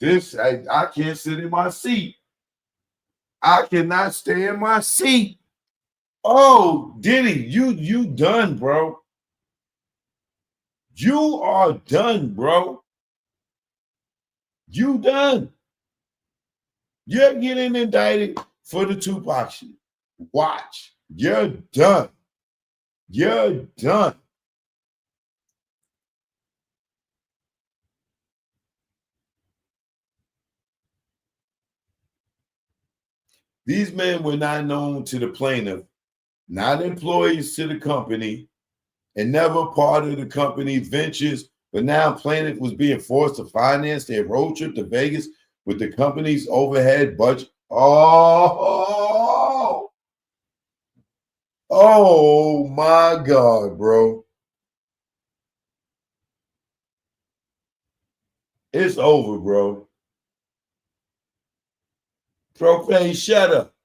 I can't sit in my seat. I cannot stay in my seat. Oh, Diddy, you done, bro. You are done, bro. You done. You're getting indicted for the Tupac shit. Watch. You're done. You're done. These men were not known to the plaintiff, not employees to the company, and never part of the company's ventures. But now plaintiff was being forced to finance their road trip to Vegas with the company's overhead budget. Oh my God, bro. It's over, bro. Profane, shut up.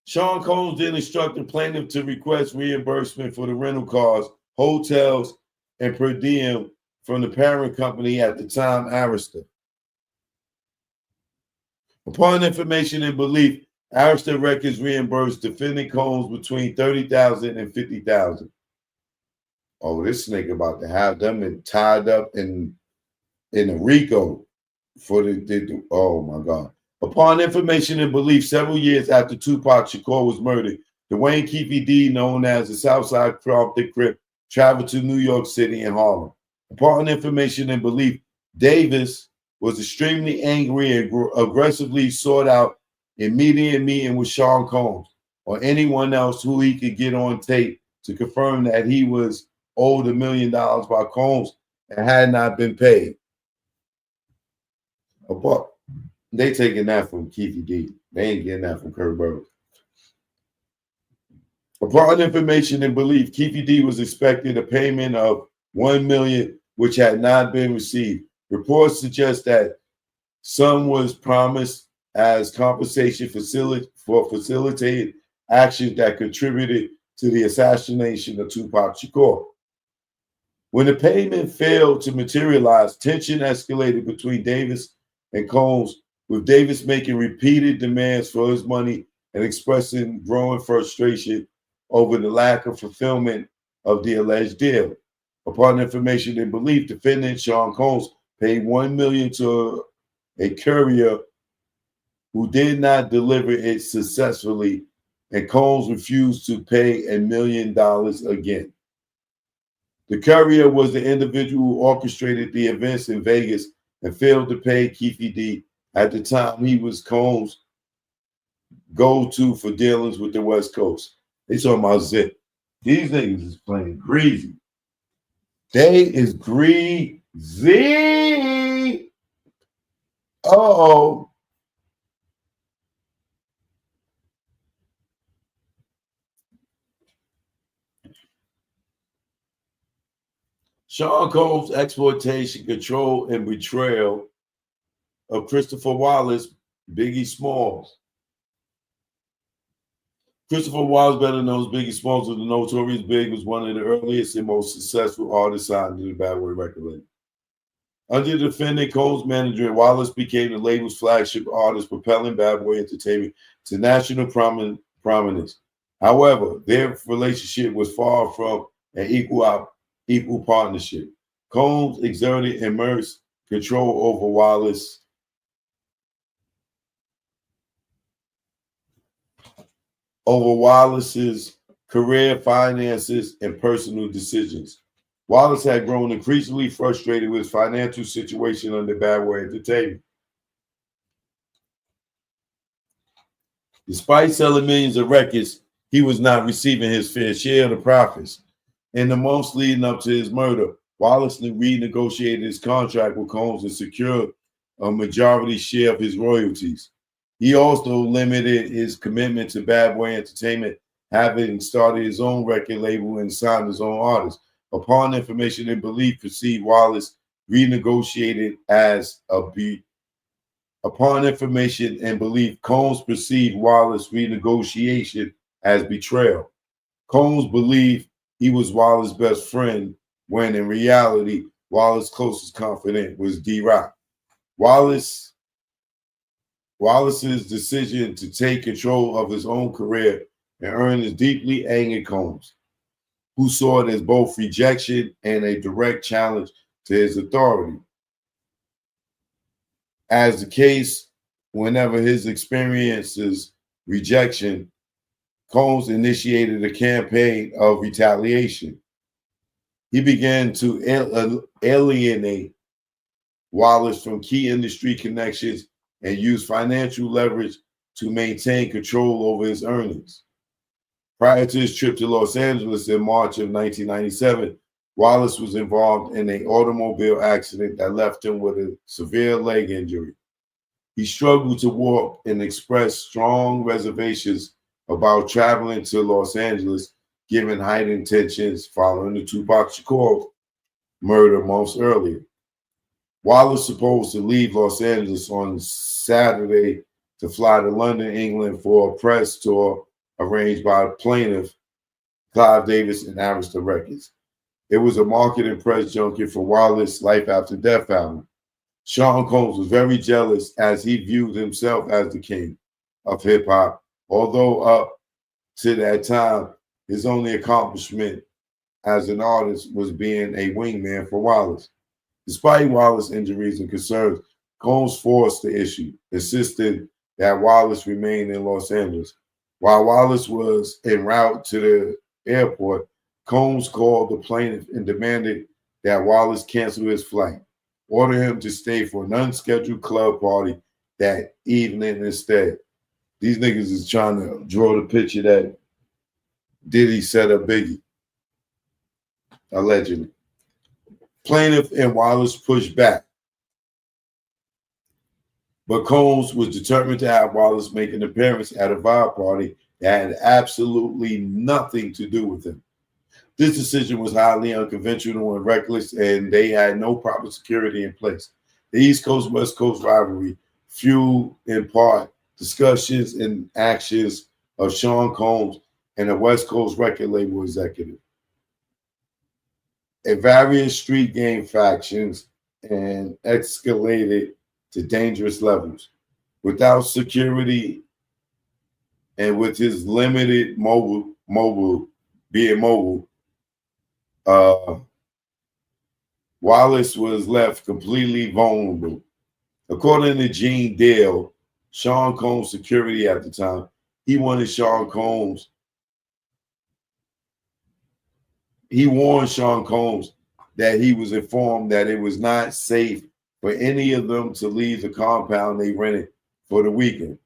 Sean Combs then instructed plaintiff to request reimbursement for the rental cars, hotels, and per diem from the parent company at the time, Arista. Upon information and belief, Arista Records reimbursed defendant Combs between $30,000 and $50,000. Oh, this snake about to have them tied up in a RICO for the oh my God. Upon information and belief, several years after Tupac Shakur was murdered, Dwayne Keefe D, known as the Southside Compton Crip, traveled to New York City and Harlem. Upon information and belief, Davis was extremely angry and aggressively sought out immediate meeting with Sean Combs or anyone else who he could get on tape to confirm that he was owed $1 million by Combs and had not been paid. But they taking that from Keefe D. They ain't getting that from Kirk Burrowes. Upon information and belief, Keefe D was expected a payment of $1 million, which had not been received. Reports suggest that some was promised as compensation for facilitated actions that contributed to the assassination of Tupac Shakur. When the payment failed to materialize, tension escalated between Davis and Combs, with Davis making repeated demands for his money and expressing growing frustration over the lack of fulfillment of the alleged deal. Upon information and belief, defendant Sean Combs paid $1 million to a courier who did not deliver it successfully, and Combs refused to pay $1 million again. The courier was the individual who orchestrated the events in Vegas and failed to pay Keefe D. At the time, he was Combs' go-to for dealings with the West Coast. They talking about Zip. These niggas is playing greasy. They is greasy. Uh-oh. Sean Combs' exploitation, control, and betrayal of Christopher Wallace, Biggie Smalls. Christopher Wallace, better known as Biggie Smalls of the Notorious Big, was one of the earliest and most successful artists signed to the Bad Boy record label. Under the defendant Combs' management, Wallace became the label's flagship artist, propelling Bad Boy Entertainment to national prominence. However, their relationship was far from an equal partnership. Combs exerted immense control over Wallace's career, finances, and personal decisions. Wallace had grown increasingly frustrated with his financial situation under Bad Boy Entertainment. Despite selling millions of records, he was not receiving his fair share of the profits. In the months leading up to his murder, Wallace renegotiated his contract with Combs and secured a majority share of his royalties. He also limited his commitment to Bad Boy Entertainment, having started his own record label and signed his own artists. Upon information and belief, perceived Wallace renegotiated as a beat. Upon information and belief, Combs perceived Wallace renegotiation as betrayal. Combs believed he was Wallace's best friend, when in reality, Wallace's closest confidant was D-Rock. Wallace's decision to take control of his own career and earn his deeply angered Combs, who saw it as both rejection and a direct challenge to his authority. As the case, whenever his experiences rejection, Combs initiated a campaign of retaliation. He began to alienate Wallace from key industry connections and used financial leverage to maintain control over his earnings. Prior to his trip to Los Angeles in March of 1997, Wallace was involved in an automobile accident that left him with a severe leg injury. He struggled to walk and expressed strong reservations about traveling to Los Angeles, given heightened tensions following the Tupac Shakur murder months earlier. Wallace supposed to leave Los Angeles on Saturday to fly to London, England for a press tour arranged by plaintiff Clive Davis and Arista Records. It was a marketing press junket for Wallace's Life After Death album. Sean Combs was very jealous as he viewed himself as the king of hip hop, although up to that time, his only accomplishment as an artist was being a wingman for Wallace. Despite Wallace's injuries and concerns, Combs forced the issue, insisted that Wallace remain in Los Angeles. While Wallace was en route to the airport, Combs called the plaintiff and demanded that Wallace cancel his flight, order him to stay for an unscheduled club party that evening instead. These niggas is trying to draw the picture that Diddy set up Biggie, allegedly. Plaintiff and Wallace pushed back, but Combs was determined to have Wallace make an appearance at a vibe party that had absolutely nothing to do with him. This decision was highly unconventional and reckless, and they had no proper security in place. The East Coast-West Coast rivalry fueled, in part, discussions and actions of Sean Combs and a West Coast record label executive. Various street gang factions and escalated to dangerous levels. Without security and with his limited being mobile, Wallace was left completely vulnerable. According to Gene Dale, Sean Combs' security at the time, he warned Sean Combs that he was informed that it was not safe for any of them to leave the compound they rented for the weekend.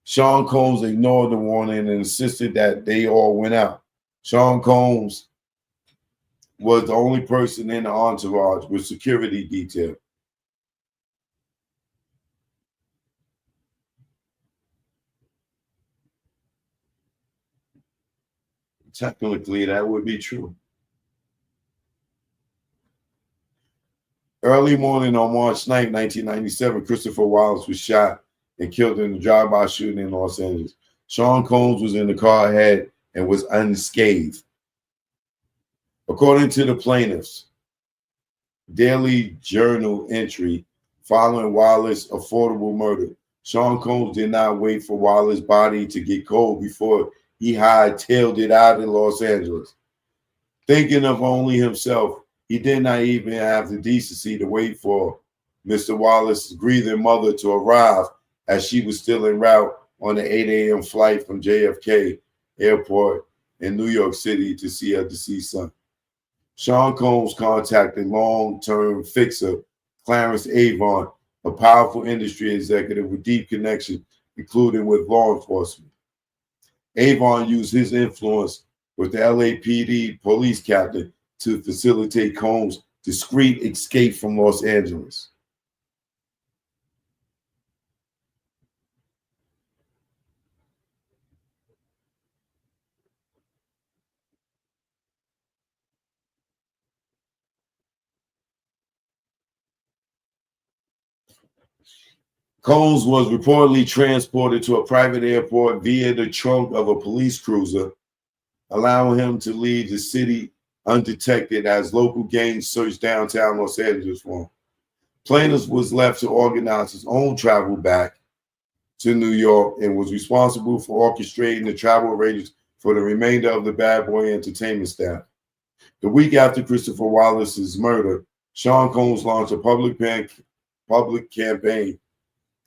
Sean Combs ignored the warning and insisted that they all went out. Sean Combs was the only person in the entourage with security detail. Technically, that would be true. Early morning on March 9, 1997, Christopher Wallace was shot and killed in a drive-by shooting in Los Angeles. Sean Combs was in the car ahead and was unscathed. According to the plaintiffs' Daily Journal entry following Wallace's affordable murder, Sean Combs did not wait for Wallace's body to get cold before he hightailed it out of Los Angeles. Thinking of only himself, he did not even have the decency to wait for Mr. Wallace's grieving mother to arrive, as she was still en route on the 8 a.m. flight from JFK Airport in New York City to see her deceased son. Sean Combs contacted long-term fixer Clarence Avon, a powerful industry executive with deep connections, including with law enforcement. Avon used his influence with the LAPD police captain to facilitate Combs' discreet escape from Los Angeles. Combs was reportedly transported to a private airport via the trunk of a police cruiser allowing him to leave the city undetected as local gangs searched downtown Los Angeles for him. Plaintiff was left to organize his own travel back to New York and was responsible for orchestrating the travel arrangements for the remainder of the Bad Boy Entertainment staff. The week after Christopher Wallace's murder, Sean Combs launched a public campaign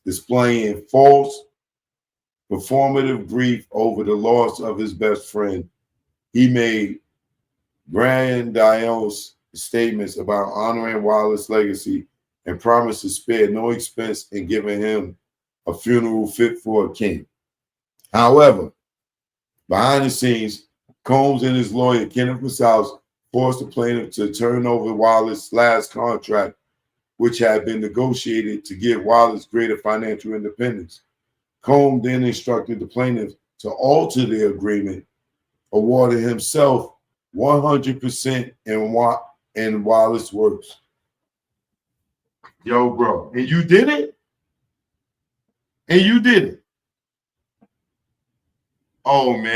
displaying false performative grief over the loss of his best friend. He made grandiose statements about honoring Wallace's legacy and promised to spare no expense in giving him a funeral fit for a king. However, behind the scenes, Combs and his lawyer, Kenneth Masaus, forced the plaintiff to turn over Wallace's last contract, which had been negotiated to give Wallace greater financial independence. Combs then instructed the plaintiff to alter the agreement, awarding himself 100% in Wallace's works. Yo, bro, and you did it? And you did it. Oh, man.